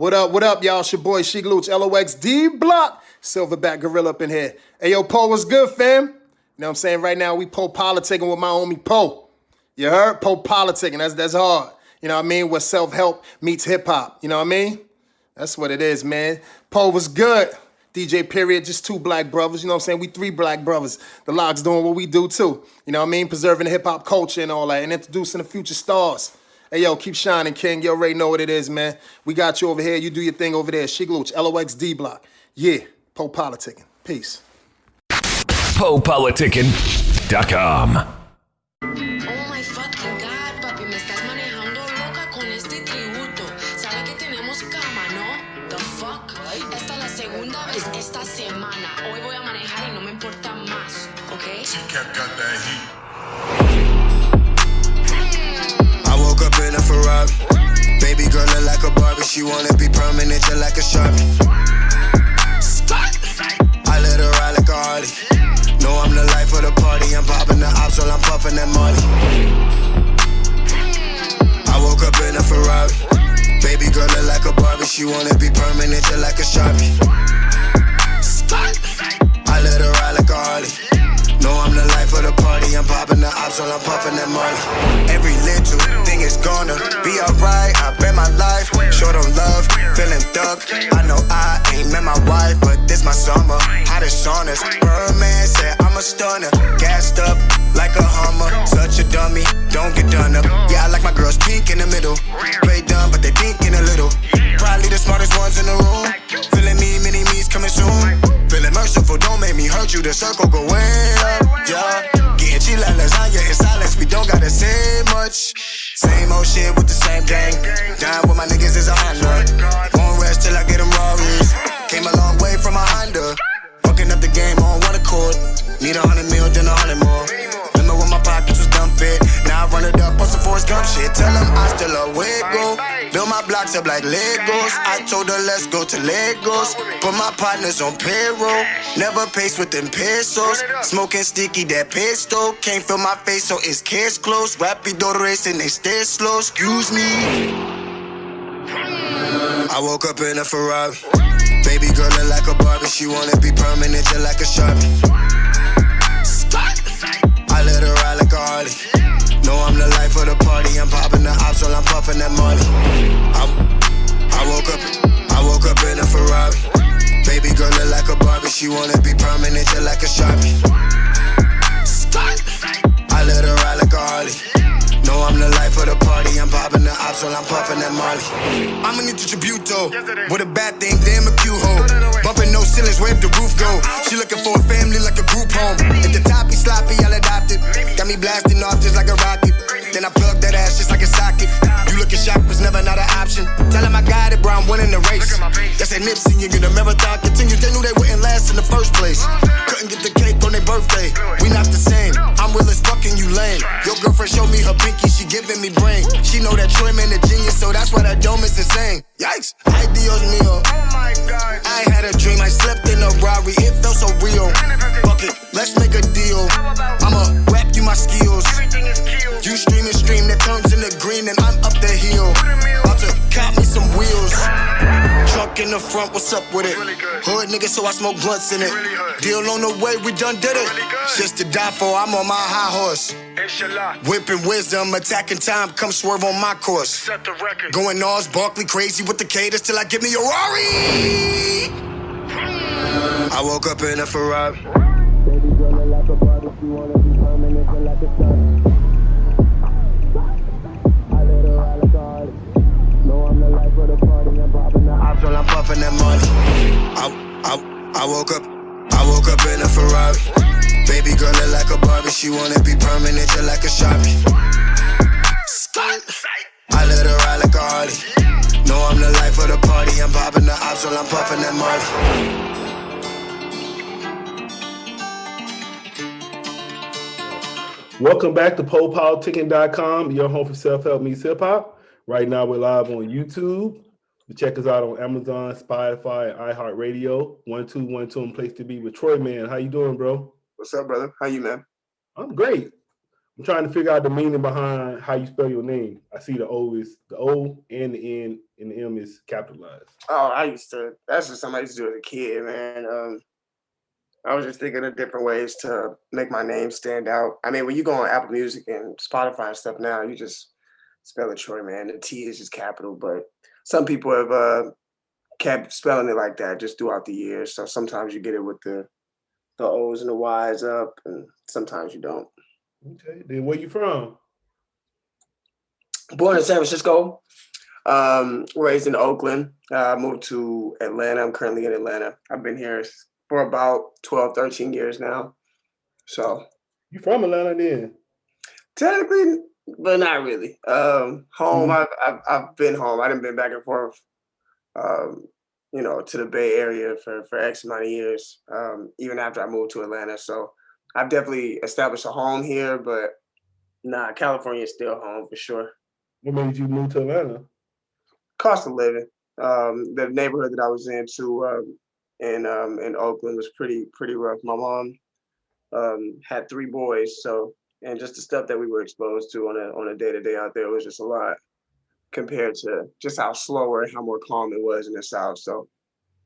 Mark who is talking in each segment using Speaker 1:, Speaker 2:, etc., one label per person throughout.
Speaker 1: What up, y'all? It's your boy, Sheik Luch, LOXD Block, Silverback Gorilla up in here. Hey, yo, Poe, what's good, fam? You know what I'm saying? Right now, we Poe politicking with my homie Poe. You heard? Poe politicking. That's hard. You know what I mean? Where self-help meets hip-hop. You know what I mean? That's what it is, man. Poe was good. DJ Period, just two black brothers. You know what I'm saying? We three black brothers. The Locks doing what we do, too. You know what I mean? Preserving the hip-hop culture and all that, and introducing the future stars. Hey, yo, keep shining, King. You already know what it is, man. We got you over here. You do your thing over there. Sheik Luch, LOXD Block. Yeah, Poe politicking. Peace.
Speaker 2: PoePoliticking.com.
Speaker 3: Oh my fucking God, papi, me estás manejando loca con este tributo. ¿Sabe que tenemos cama, no? The fuck? Esta es la segunda vez esta semana. Hoy voy a manejar y no me importa más, ¿ok?
Speaker 4: Cat got that heat.
Speaker 5: I woke up in a A.P.R.I.L. Baby girl look like a Barbie. She wanna be permanent just like a Sharpie. I let her ride like a Harley. Know I'm the life of the party. I'm popping the ops while I'm puffing that Molly. I woke up in a A.P.R.I.L. Baby girl look like a Barbie. She wanna be permanent just like a Sharpie. I let her ride like a Harley. Know I'm the life of the party. I'm popping the ops while I'm puffing that Molly. Every little thing is gonna be alright. I bet my life, short on love, feeling thug. I know I ain't met my wife, but this my summer. Hottest saunas. Birdman said I'm a stunner. Gassed up like a Hummer. Such a dummy, don't get done up. Yeah, I like my girls pink in the middle. Play dumb, but they think in a little. Probably the smartest ones in the room. Feeling me, mini me's coming soon. Feeling merciful, don't make me hurt you. The circle go way up, yeah. Getting cheap like lasagna in silence. We don't gotta say much. Same old shit with the same gang. Dying with my niggas is a honor. Won't rest till I get them Rarries. Came a long way from a Honda. Fucking up the game on one accord. Need 100 mil, then 100 more. Remember when my pockets was dumb fit. Now I run it up on some Forrest Gump shit. Tell them I still a wiggle. Build my blocks up like Legos. I told her let's go to Legos. Put my partners on payroll. Never pace with them pesos. Smoking sticky, that pistol. Can't feel my face, so it's case close. Rapido racing, they stay slow. Excuse me. I woke up in a Ferrari. Baby girl look like a Barbie. She wanna be permanent just like a Sharpie. I let her ride like a Harley. Know I'm the life of the party. I'm popping the ops while I'm puffing that Molly. I woke up in a Ferrari. Baby girl look like a Barbie. She wanna be permanent just like a Sharpie. I let her ride like a Harley. Know I'm the life of the party. I'm popping the ops while I'm puffing that Molly. I'ma need to tribute though. With a bad thing, damn a cute hoe. Bumping no ceilings, where the roof go. She looking for a family like a group home. At the top, he sloppy, I'll adopt it. Got me blasting off just like a rocket. Then I plug that ass just like a socket. You looking shocked was never not an option. Tell him I got it, bro, I'm winning the race. That's that Nipsey, you get a marathon continues. They knew they wouldn't last in the first place. Couldn't get the cake on their birthday. We not the same. I'm real as fucking you lame. Your girlfriend showed me her pinky, she giving me brain. She know that Troyman a genius, so that's why that dome is insane. Yikes, ay Dios mío. I had a dream, I slept in a Rari, it felt so real. Fuck it, let's make a deal. I'ma rap you my skills. You stream, that turns into green, and I'm up the hill. About to cop me some wheels. Truck in the front, what's up with it? Hood nigga, so I smoke blunts in it. Deal on the way, we done did it. Just to die for, I'm on my high horse. Whipping wisdom, attacking time, come swerve on my course. Going Oz, Barkley, crazy with the cadence till I give me a Rari. I woke up in a Ferrari. Baby girl look like a Barbie, she wanna be permanent just like a Sharpie. I let her ride like a Harley. Know I'm the life of the party. I'm popping the ops while I'm puffing that Molly. I woke up in a Ferrari. Baby girl look like a Barbie. She wanna be permanent just like a Sharpie. I let her ride like a Harley. Know I'm the life of the party. I'm popping the ops while I'm puffing that Molly.
Speaker 6: Welcome back to PoePoliticking.com, your home for self-help meets hip-hop. Right now, we're live on YouTube. Check us out on Amazon, Spotify, and iHeartRadio. 1212 and place to be with Troyman. How you doing, bro?
Speaker 7: What's up, brother? How you, man?
Speaker 6: I'm great. I'm trying to figure out the meaning behind how you spell your name. I see the O and the N and the M is capitalized.
Speaker 4: Oh, that's just something I used to do as a kid, man. I was just thinking of different ways to make my name stand out. I mean, when you go on Apple Music and Spotify and stuff now, you just spell it Troyman. The T is just capital, but some people have kept spelling it like that just throughout the years. So sometimes you get it with the O's and the Y's up, and sometimes you don't.
Speaker 6: Okay, then where you from?
Speaker 4: Born in San Francisco, raised in Oakland. Moved to Atlanta. I'm currently in Atlanta. I've been here for about 12, 13 years now. So
Speaker 6: you from Atlanta then?
Speaker 4: Technically, but not really. Home, I've been home. I done been back and forth, to the Bay Area for X amount of years, even after I moved to Atlanta. So I've definitely established a home here, but California is still home for sure.
Speaker 6: What made you move to Atlanta?
Speaker 4: Cost of living. The neighborhood that I was in in Oakland was pretty rough. My mom had 3 boys, and just the stuff that we were exposed to on a day-to-day out there was just a lot compared to just how slower and how more calm it was in the South. So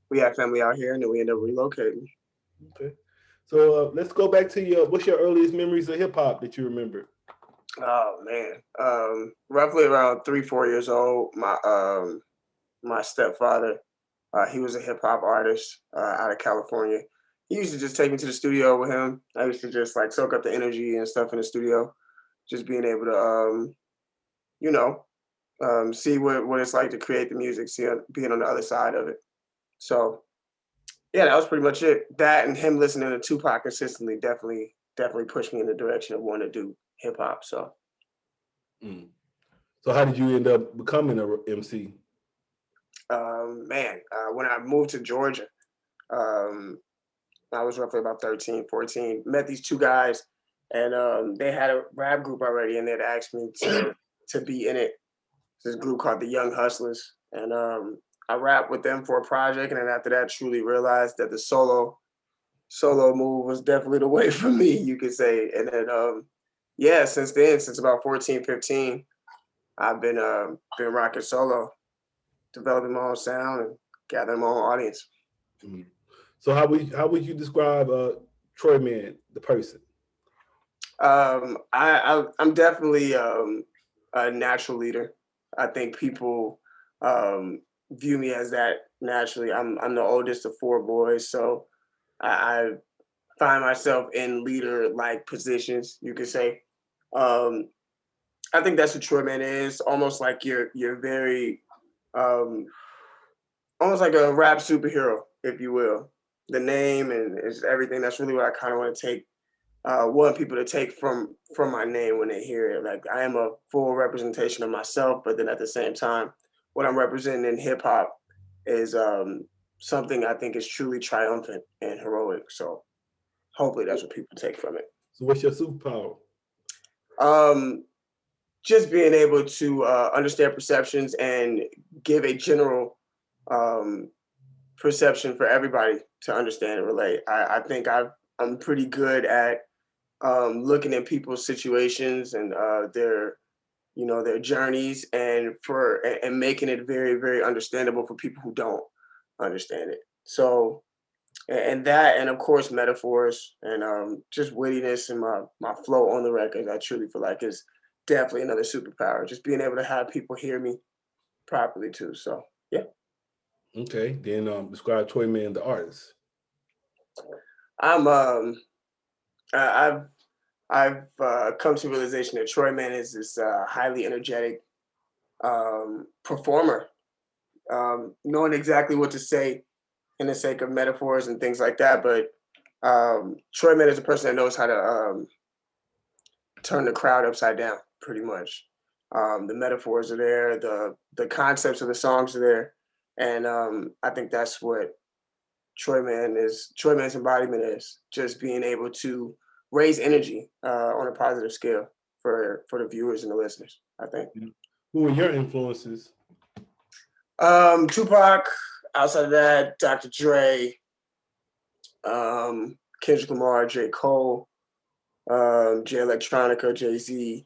Speaker 4: we had family out here, and then we ended up relocating.
Speaker 6: Okay. So let's go back to what's your earliest memories of hip hop that you remember?
Speaker 4: Oh man, roughly around 3-4 years old, my stepfather, he was a hip hop artist out of California. He used to just take me to the studio with him. I used to just like soak up the energy and stuff in the studio, just being able to, see what it's like to create the music, being on the other side of it. So yeah, that was pretty much it. That and him listening to Tupac consistently definitely pushed me in the direction of wanting to do hip hop. So.
Speaker 6: So how did you end up becoming a MC?
Speaker 4: When I moved to Georgia, I was roughly about 13, 14, met these 2 guys, and they had a rap group already, and they'd asked me to be in it. This group called the Young Hustlers, and I rapped with them for a project, and then after that, truly realized that the solo move was definitely the way for me, you could say. And then, since then, since about 14, 15, I've been rocking solo, developing my own sound and gathering my own audience.
Speaker 6: Mm-hmm. So how would you describe Troyman, the person?
Speaker 4: I'm definitely a natural leader. I think people view me as that naturally. I'm the oldest of 4 boys, so I find myself in leader-like positions, you could say. I think that's what Troyman is. Almost like you're very, almost like a rap superhero, if you will. The name and it's everything. That's really what I kind of want to take. Want people to take from my name when they hear it. Like I am a full representation of myself, but then at the same time, what I'm representing in hip hop is something I think is truly triumphant and heroic. So hopefully that's what people take from it.
Speaker 6: So what's your superpower?
Speaker 4: Just being able to understand perceptions and give a general perception for everybody to understand and relate. I think I'm pretty good at looking at people's situations and their journeys and making it very, very understandable for people who don't understand it. So, and that, and of course, metaphors and just wittiness and my flow on the record, I truly feel like is definitely another superpower. Just being able to have people hear me properly too. So, yeah.
Speaker 6: Okay, then describe Troyman, the artist.
Speaker 4: I've come to the realization that Troyman is this highly energetic performer, knowing exactly what to say in the sake of metaphors and things like that. But Troyman is a person that knows how to turn the crowd upside down, pretty much. The metaphors are there, the concepts of the songs are there, and I think that's what Troyman's embodiment is, just being able to raise energy on a positive scale for the viewers and the listeners, I think.
Speaker 6: Who are your influences?
Speaker 4: Tupac, outside of that, Dr. Dre, Kendrick Lamar, J. Cole, Jay Electronica, Jay-Z,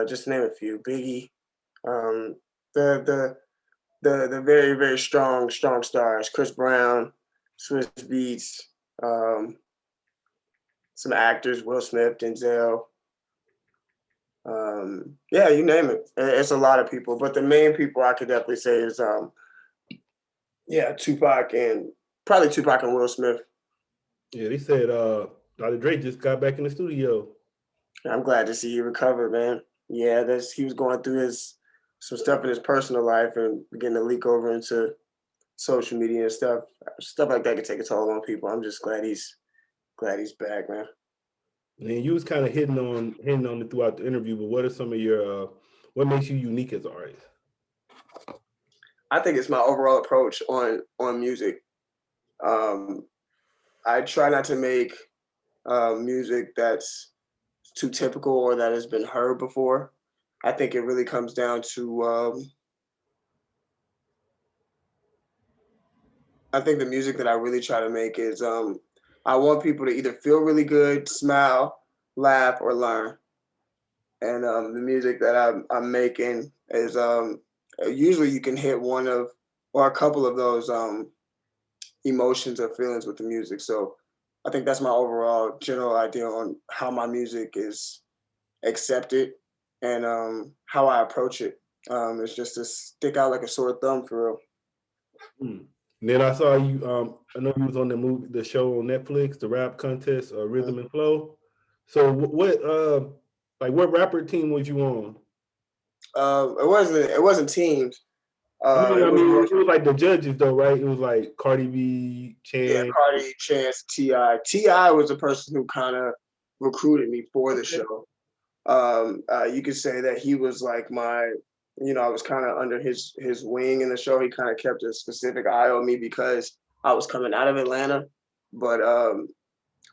Speaker 4: just to name a few, Biggie. The very, very strong stars, Chris Brown, Swiss Beats, some actors, Will Smith, Denzel. Yeah, you name it. It's a lot of people, but the main people I could definitely say is Tupac and probably Tupac and Will Smith.
Speaker 6: Yeah, they said Dr. Dre just got back in the studio.
Speaker 4: I'm glad to see he recovered, man. Yeah, he was going through some stuff in his personal life and beginning to leak over into social media and stuff. Stuff like that can take a toll on people. I'm just glad he's back, man.
Speaker 6: And you was kind of hitting on it throughout the interview, but what are some of your what makes you unique as an artist?
Speaker 4: I think it's my overall approach on music. I try not to make music that's too typical or that has been heard before. I think it really comes down to I think the music that I really try to make is I want people to either feel really good, smile, laugh, or learn. And the music that I'm making is usually you can hit one of or a couple of those emotions or feelings with the music. So I think that's my overall general idea on how my music is accepted and how I approach it. It's just to stick out like a sore thumb for real.
Speaker 6: And then I saw you. I know you was on the show on Netflix, the rap contest, Rhythm and Flow. So what rapper team was you on?
Speaker 4: It wasn't teams.
Speaker 6: It was like the judges though, right? It was like Cardi B, Chance.
Speaker 4: Yeah, Cardi, Chance, T.I. T.I. was the person who kind of recruited me for the show. You could say that he was like I was kind of under his wing in the show. He kind of kept a specific eye on me because I was coming out of Atlanta. But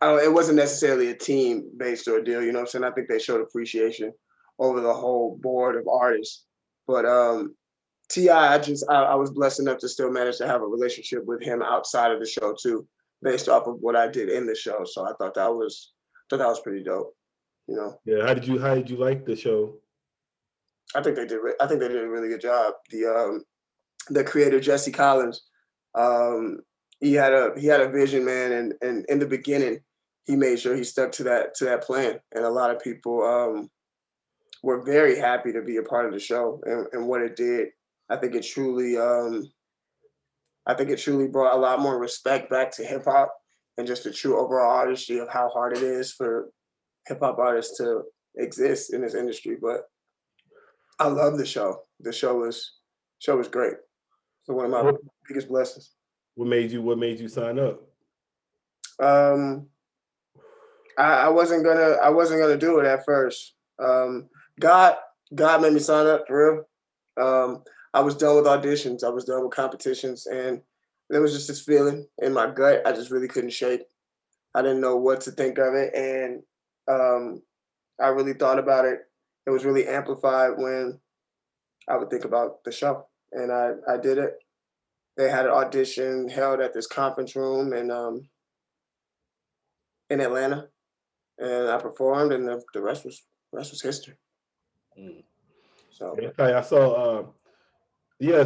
Speaker 4: it wasn't necessarily a team-based ordeal, you know what I'm saying? I think they showed appreciation over the whole board of artists. But T.I., I was blessed enough to still manage to have a relationship with him outside of the show too, based off of what I did in the show. So I thought that was pretty dope, you know.
Speaker 6: Yeah, how did you like the show?
Speaker 4: I think they did a really good job. The creator Jesse Collins, he had a vision, man, and in the beginning, he made sure he stuck to that plan, and a lot of people were very happy to be a part of the show and what it did. I think it truly brought a lot more respect back to hip hop and just the true overall artistry of how hard it is for hip hop artists to exist in this industry. But I love the show. The show was great. So one of my biggest blessings.
Speaker 6: What made you sign up?
Speaker 4: I wasn't gonna do it at first. God made me sign up for real. I was done with auditions. I was done with competitions, and there was just this feeling in my gut I just really couldn't shake. I didn't know what to think of it, and I really thought about it. It was really amplified when I would think about the show, and I did it. They had an audition held at this conference room in Atlanta, and I performed, and the rest was history. So
Speaker 6: I saw.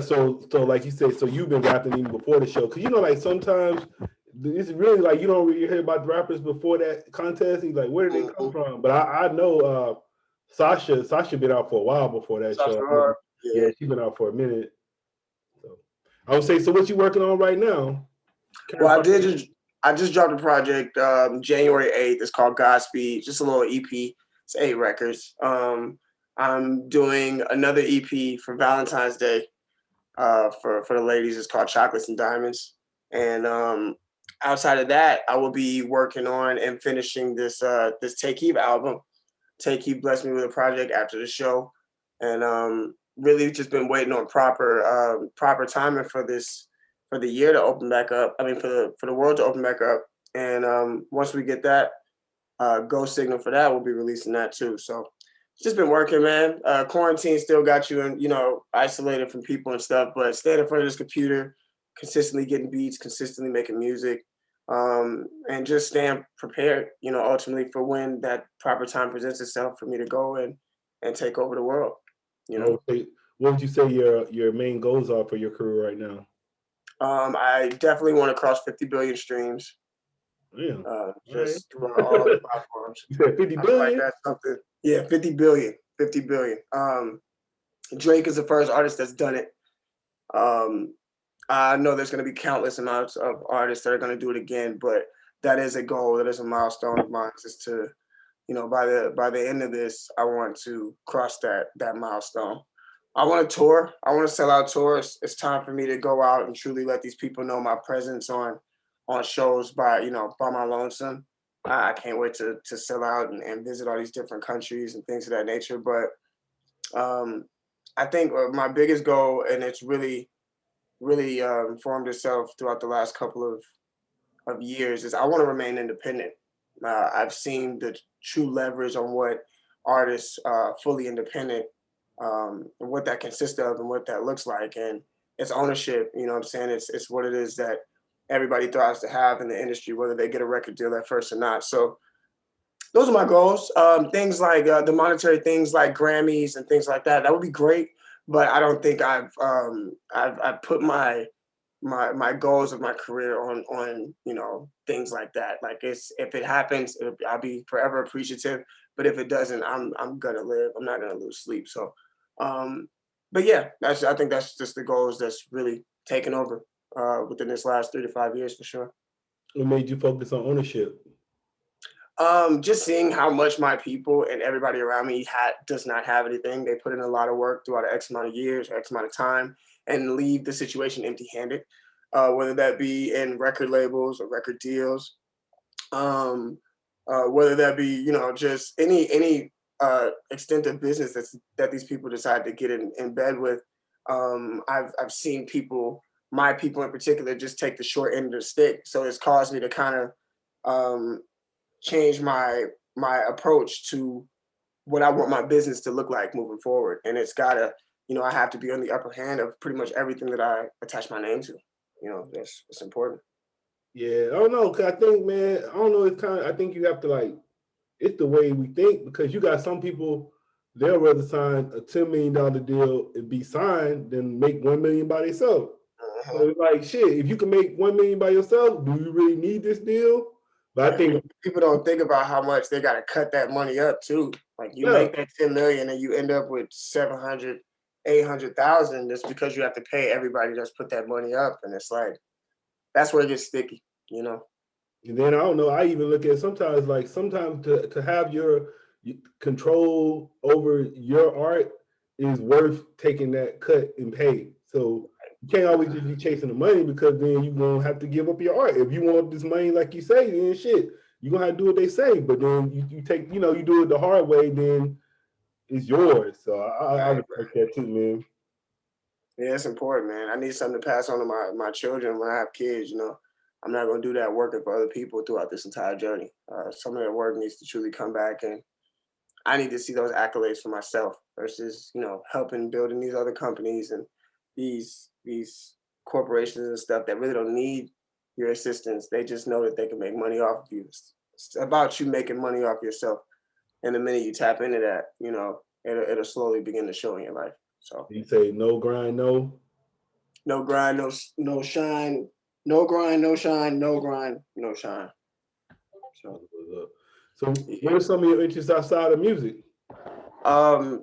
Speaker 6: So like you said, so you've been rapping even before the show, because like sometimes it's really like you don't really hear about the rappers before that contest. He's like, where did they come from? But I know Sasha been out for a while before that show. Yeah, she's been out for a minute. So I would say, so what you working on right now?
Speaker 4: Well, I just dropped a project January 8th. It's called Godspeed, just a little EP. It's 8 records. I'm doing another EP for Valentine's Day for the ladies. It's called Chocolates and Diamonds. And outside of that, I will be working on and finishing this Tay Keith album. Tay Keith blessed me with a project after the show, and really just been waiting on proper timing for the year to open back up. I mean, for the world to open back up. And once we get that go signal for that, we'll be releasing that too. So it's just been working, man. Quarantine still got you isolated from people and stuff, but staying in front of this computer, consistently getting beats, consistently making music. and just staying prepared, ultimately for when that proper time presents itself for me to go and take over the world.
Speaker 6: Okay. What would you say your main goals are for your career right now?
Speaker 4: I definitely want to cross 50 billion streams,
Speaker 6: Yeah.
Speaker 4: just throughout all the platforms.
Speaker 6: You said 50
Speaker 4: I feel like
Speaker 6: billion?
Speaker 4: that's something. Yeah, 50 billion, 50 billion. Drake is the first artist that's done it. I know there's going to be countless amounts of artists that are going to do it again, but that is a goal. That is a milestone of mine. Is to, by the end of this, I want to cross that milestone. I want to tour. I want to sell out tours. It's time for me to go out and truly let these people know my presence on shows by my lonesome. I can't wait to sell out and visit all these different countries and things of that nature. But I think my biggest goal, and it's really formed itself throughout the last couple of years, is I want to remain independent. I've seen the true leverage on what artists fully independent, and what that consists of and what that looks like. And it's ownership, you know what I'm saying? It's what it is that everybody thrives to have in the industry, whether they get a record deal at first or not. So those are my goals. Things like the monetary things like Grammys and things like that, that would be great. But I don't think I've put my goals of my career on things like that. Like if it happens, I'll be forever appreciative. But if it doesn't, I'm gonna live. I'm not gonna lose sleep. So, but yeah, I think that's just the goals that's really taken over within this last 3 to 5 years for sure.
Speaker 6: What made you focus on ownership?
Speaker 4: Just seeing how much my people and everybody around me does not have anything. They put in a lot of work throughout X amount of years, X amount of time, and leave the situation empty-handed, whether that be in record labels or record deals, whether that be just any extent of business that these people decide to get in bed with. I've seen my people in particular, just take the short end of the stick. So it's caused me to kind of change my approach to what I want my business to look like moving forward. And it's gotta, I have to be on the upper hand of pretty much everything that I attach my name to. It's important.
Speaker 6: Yeah, I don't know. Cause I think, man, I don't know. I think you have to it's the way we think, because you got some people, they'll rather sign a $10 million deal and be signed than make 1 million by themselves. So it's like, shit, if you can make 1 million by yourself, do you really need this deal? But I think
Speaker 4: people don't think about how much they got to cut that money up too. Like you make that 10 million and you end up with 700, 800,000 just because you have to pay everybody that's put that money up. And it's like, that's where it gets sticky,
Speaker 6: And then I don't know, I even look at sometimes to have your control over your art is worth taking that cut and pay. So you can't always just be chasing the money, because then you're going to have to give up your art. If you want this money, like you say, then shit, you're going to have to do what they say. But then you take, you do it the hard way, then it's yours. So I respect that too, man.
Speaker 4: Yeah, it's important, man. I need something to pass on to my children when I have kids, I'm not going to do that working for other people throughout this entire journey. Some of that work needs to truly come back, and I need to see those accolades for myself versus, helping building these other companies and these corporations and stuff that really don't need your assistance. They just know that they can make money off of you. It's about you making money off yourself. And the minute you tap into that, it'll slowly begin to show in your life. So
Speaker 6: you say no grind, no
Speaker 4: grind, no shine, no grind, no shine, no grind, no shine.
Speaker 6: So what are some of your interests outside of music?
Speaker 4: I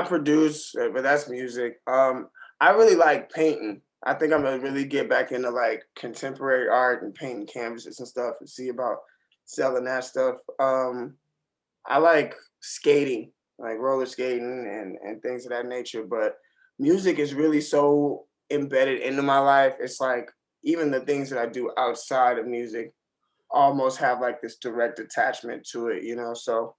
Speaker 4: produce, but that's music. I really like painting. I think I'm gonna really get back into like contemporary art and painting canvases and stuff and see about selling that stuff. I like skating, like roller skating and things of that nature. But music is really so embedded into my life. It's like even the things that I do outside of music almost have like this direct attachment to it, So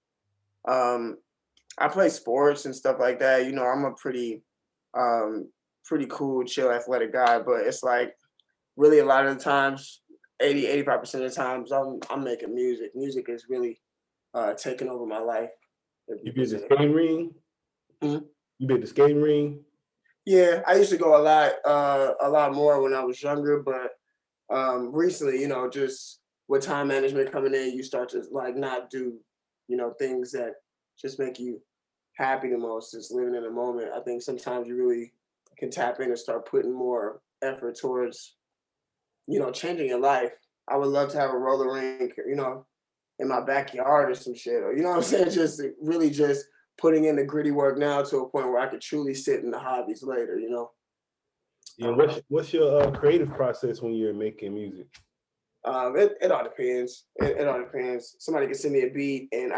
Speaker 4: I play sports and stuff like that. I'm a pretty cool, chill, athletic guy, but it's like really a lot of the times, 85% of the times I'm making music. Music is really taking over my life.
Speaker 6: You been to the skating ring?
Speaker 4: Mm-hmm.
Speaker 6: You been to the skating ring?
Speaker 4: Yeah, I used to go a lot more when I was younger, but recently, just with time management coming in, you start to like not do, things that just make you happy the most, just living in the moment. I think sometimes you really can tap in and start putting more effort towards, changing your life. I would love to have a roller rink, in my backyard or some shit, or you know what I'm saying? Just really just putting in the gritty work now to a point where I could truly sit in the hobbies later.
Speaker 6: Yeah, what's your creative process when you're making music?
Speaker 4: It all depends. It all depends. Somebody can send me a beat and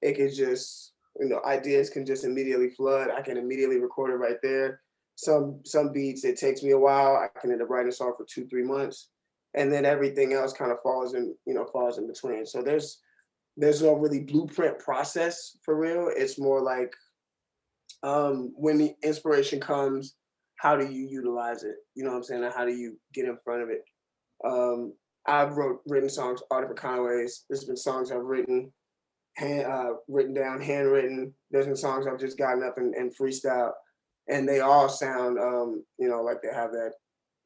Speaker 4: it can just, ideas can just immediately flood. I can immediately record it right there. Some beats, it takes me a while. I can end up writing a song for 2-3 months. And then everything else kind of falls in between. So there's no really blueprint process for real. It's more like when the inspiration comes, how do you utilize it? You know what I'm saying? And how do you get in front of it? Um, I've written songs all different kind of ways. There's been songs I've written, written down, handwritten. There's been songs I've just gotten up and freestyle, and they all sound, like they have that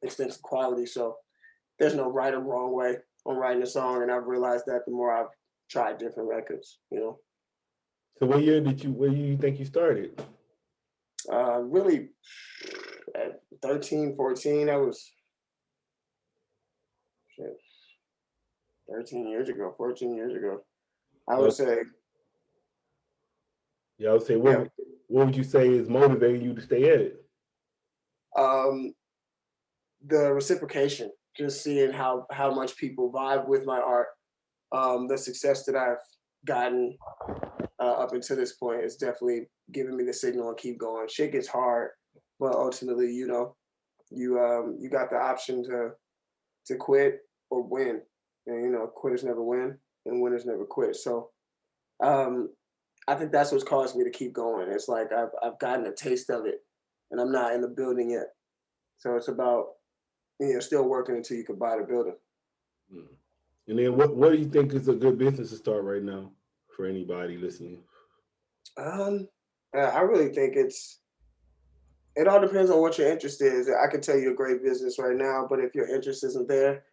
Speaker 4: extensive quality. So there's no right or wrong way on writing a song, and I've realized that the more I've tried different records.
Speaker 6: So where you think you started?
Speaker 4: Really, at 13, 14, that was shit, 13 years ago, 14 years ago. I would say,
Speaker 6: Yeah, I would say
Speaker 4: yeah.
Speaker 6: what would you say is motivating you to stay at it?
Speaker 4: The reciprocation, just seeing how much people vibe with my art, the success that I've gotten up until this point is definitely giving me the signal to keep going. Shit gets hard, but ultimately, you got the option to quit or win, and quitters never win and winners never quit. So I think that's what's caused me to keep going. It's like I've gotten a taste of it, and I'm not in the building yet. So it's about still working until you can buy the building.
Speaker 6: Mm. And then what do you think is a good business to start right now for anybody listening?
Speaker 4: I really think it all depends on what your interest is. I can tell you a great business right now, but if your interest isn't there,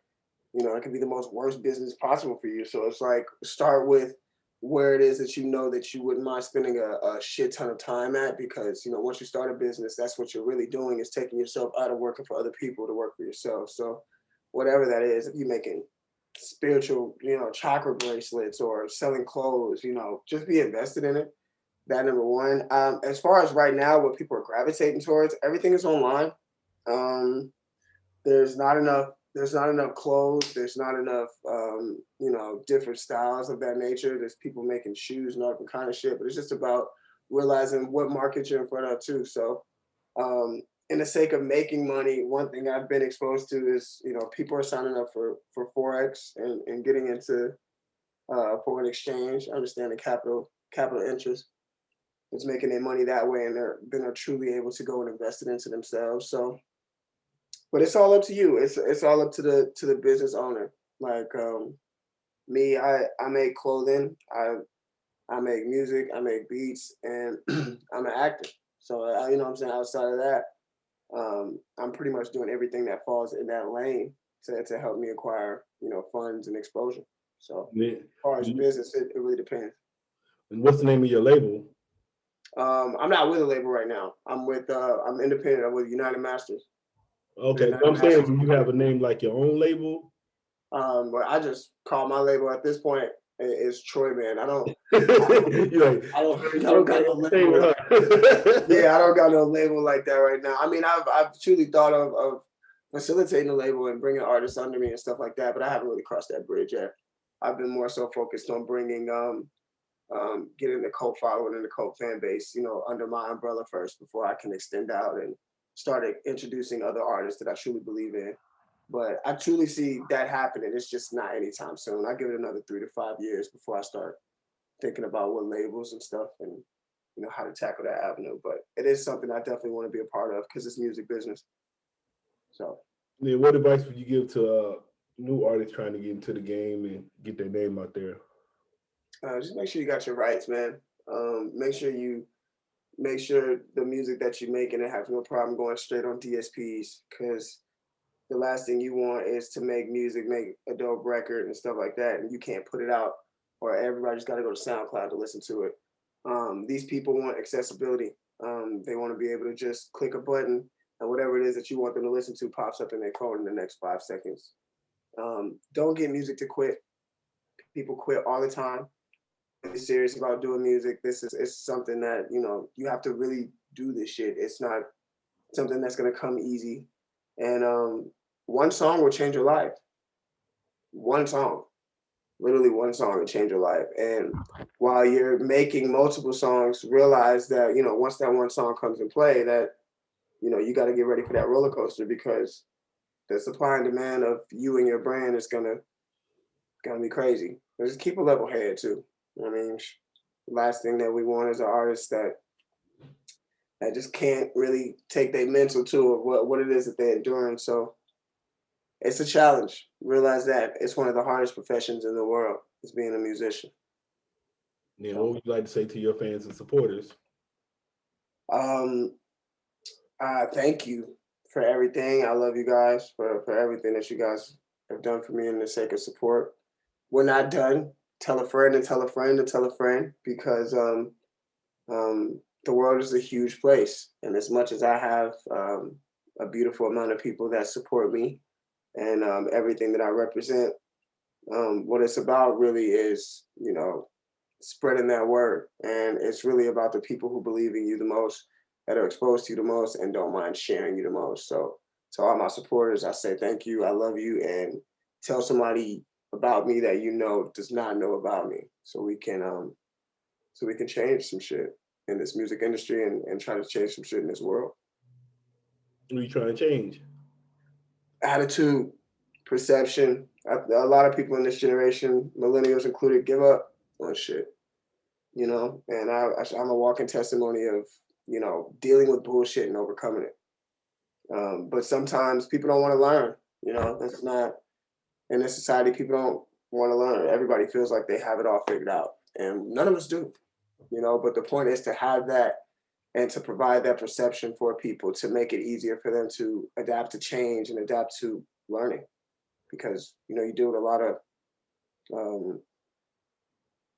Speaker 4: it can be the most worst business possible for you. So it's like start with where it is that that you wouldn't mind spending a shit ton of time at, because once you start a business, that's what you're really doing, is taking yourself out of working for other people to work for yourself. So whatever that is, if you're making spiritual, chakra bracelets or selling clothes, just be invested in it. That number one. As far as right now, what people are gravitating towards, everything is online. Um, there's not enough. There's not enough clothes. There's not enough, different styles of that nature. There's people making shoes and all different kind of shit. But it's just about realizing what market you're in front of too. So, in the sake of making money, one thing I've been exposed to is, people are signing up for Forex and getting into foreign exchange, understanding capital interest. It's making their money that way, and they're truly able to go and invest it into themselves. So, but it's all up to you. It's all up to the business owner. Like me, I make clothing, I make music, I make beats, and I'm an actor. So you know what I'm saying. Outside of that, I'm pretty much doing everything that falls in that lane to help me acquire funds and exposure. So as far as business, it really depends.
Speaker 6: And what's the name of your label?
Speaker 4: I'm not with a label right now. I'm independent. I'm with United Masters.
Speaker 6: Okay, so I'm saying, do you have a name like your own label?
Speaker 4: But I just call my label at this point is Troyman. I don't got no label. Yeah, I don't got no label like that right now. I mean, I've truly thought of facilitating a label and bringing artists under me and stuff like that, but I haven't really crossed that bridge yet. I've been more so focused on bringing getting the cult following and the cult fan base, under my umbrella first before I can extend out and start introducing other artists that I truly believe in. But I truly see that happening. It's just not anytime soon. I give it another 3 to 5 years before I start thinking about what labels and stuff and how to tackle that avenue. But it is something I definitely want to be a part of because it's music business. So,
Speaker 6: yeah, what advice would you give to new artists trying to get into the game and get their name out there?
Speaker 4: Just make sure you got your rights, man. Make sure the music that you're making, it has no problem going straight on DSPs, because the last thing you want is to make music, make a dope record and stuff like that, and you can't put it out, or everybody's got to go to SoundCloud to listen to it. These people want accessibility. They want to be able to just click a button and whatever it is that you want them to listen to pops up in their phone in the next 5 seconds. Don't get music to quit. People quit all the time. Really serious about doing music. It's something that, you know, you have to really do this shit. It's not something that's gonna come easy. And one song will change your life. One song, literally one song will change your life. And while you're making multiple songs, realize that, you know, once that one song comes in play, that, you know, you got to get ready for that roller coaster, because the supply and demand of you and your brand is gonna be crazy. But just keep a level head too. I mean, the last thing that we want is an artist that just can't really take their mental to of what it is that they're enduring. So it's a challenge. Realize that it's one of the hardest professions in the world, is being a musician.
Speaker 6: Yeah, what would you like to say to your fans and supporters?
Speaker 4: Thank you for everything. I love you guys for everything that you guys have done for me in the sake of support. We're not done. Tell a friend and tell a friend and tell a friend, because the world is a huge place. And as much as I have a beautiful amount of people that support me and everything that I represent, what it's about really is, you know, spreading that word. And it's really about the people who believe in you the most, that are exposed to you the most, and don't mind sharing you the most. So to all my supporters, I say thank you. I love you, and tell somebody about me that you know does not know about me, so we can change some shit in this music industry and try to change some shit in this world.
Speaker 6: What are you trying to change?
Speaker 4: Attitude, perception. A lot of people in this generation, millennials included, give up on shit, you know, and I'm a walking testimony of, you know, dealing with bullshit and overcoming it. But sometimes people don't want to learn, you know. That's not, in this society, people don't want to learn. Everybody feels like they have it all figured out, and none of us do, you know. But the point is to have that and to provide that perception for people, to make it easier for them to adapt to change and adapt to learning. Because, you know, you deal with a lot of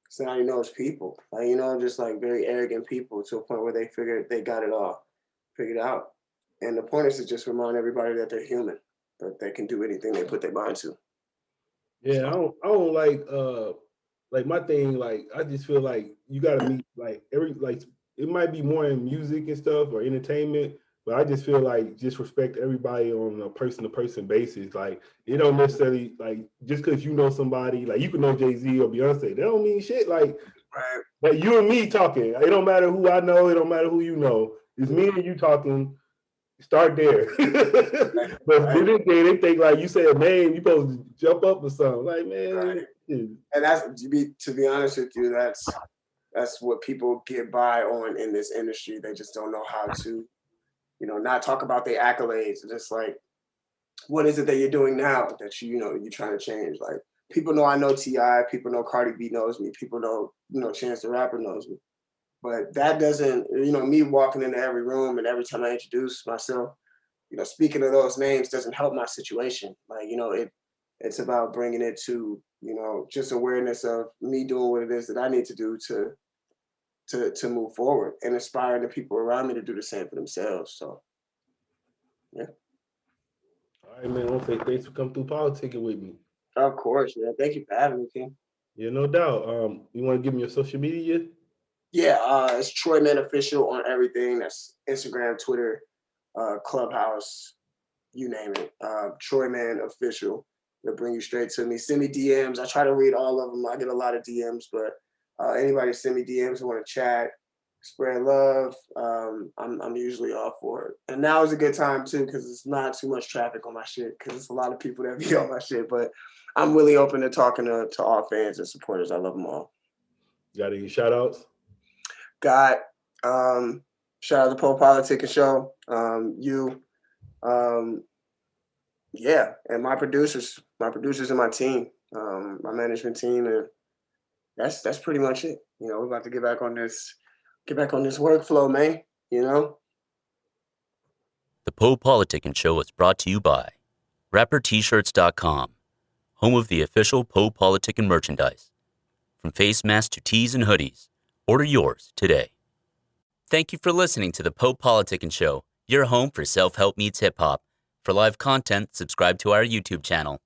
Speaker 4: snotty-nosed people, like, you know, just like very arrogant people, to a point where they figure they got it all figured out. And the point is to just remind everybody that they're human, that they can do anything they put their mind to.
Speaker 6: Yeah, I don't like my thing, like I just feel like you gotta meet like it might be more in music and stuff or entertainment, but I just feel like just respect everybody on a person to person basis. Like it don't necessarily, like, just because you know somebody, like you can know Jay-Z or Beyonce, that don't mean shit. Like,
Speaker 4: Right.
Speaker 6: but you and me talking, it don't matter who I know, it don't matter who you know. It's me and you talking. Start there. But they think like you say a name, you supposed to jump up or something. Like, man.
Speaker 4: Right. And that's, to be honest with you, that's what people get by on in this industry. They just don't know how to, you know, not talk about their accolades. Just like, what is it that you're doing now that you know you're trying to change? Like, people know I know T.I., people know Cardi B knows me, people know, you know, Chance the Rapper knows me. But that doesn't, you know, me walking into every room and every time I introduce myself, you know, speaking of those names doesn't help my situation. Like, you know, it's about bringing it to, you know, just awareness of me doing what it is that I need to do to move forward, and inspiring the people around me to do the same for themselves. So, yeah.
Speaker 6: All right, man. I want to say thanks for coming through politicking with me.
Speaker 4: Of course, man. Thank you for having me, King.
Speaker 6: Yeah, no doubt. You want to give me your social media?
Speaker 4: Yeah, it's Troyman Official on everything. That's Instagram, Twitter, Clubhouse, you name it. Troyman Official. It'll bring you straight to me. Send me DMs. I try to read all of them. I get a lot of DMs, but anybody send me DMs who want to chat, spread love, I'm usually all for it. And now is a good time too, because it's not too much traffic on my shit, because it's a lot of people that be on my shit. But I'm really open to talking to all fans and supporters. I love them all.
Speaker 6: Got any shout outs?
Speaker 4: Got shout out to Pole Politicking Show, you, yeah, and my producers and my team, my management team, and that's pretty much it. You know, we're about to get back on this workflow, man. You know.
Speaker 7: The Pole Politicking Show is brought to you by RapperT-shirts.com, home of the official Poe Politickin' merchandise. From face masks to tees and hoodies, order yours today. Thank you for listening to the Poe Politickin' Show, your home for self-help meets hip-hop. For live content, subscribe to our YouTube channel.